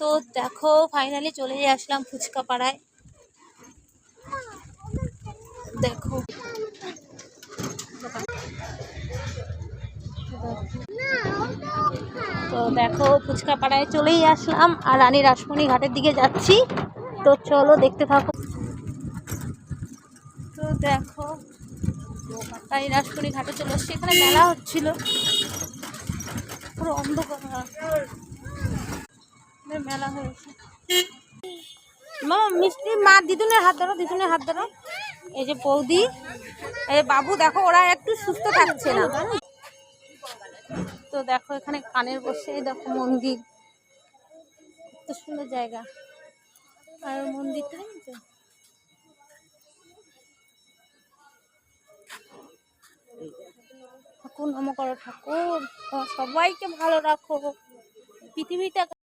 তো দেখো ফাইনালি চলে আসলাম ফুচকা পাড়ায়। দেখো তো দেখো ফুচকা পাড়ায় চলেই আসলাম আর রানী রাসমণি ঘাটের দিকে যাচ্ছি। তো চলো দেখতে থাকো। তো দেখো রানী রাসমণি ঘাটে চলে আসছি, এখানে মেলা হচ্ছিল, পুরো অন্ধকার মেলা হয়েছে। মা মিষ্টি, মা দিদুনের হাত ধরো, দিদুনের হাত ধরো। এই যে বৌদি, এই বাবু, দেখো ওরা একটু সুস্থ থাকছে না। তো দেখো এখানে কানের বসে, দেখো মন্দির, কত সুন্দর জায়গা। আর মন্দিরটা ঠাকুর নম করো, ঠাকুর সবাইকে ভালো রাখো, পৃথিবীটা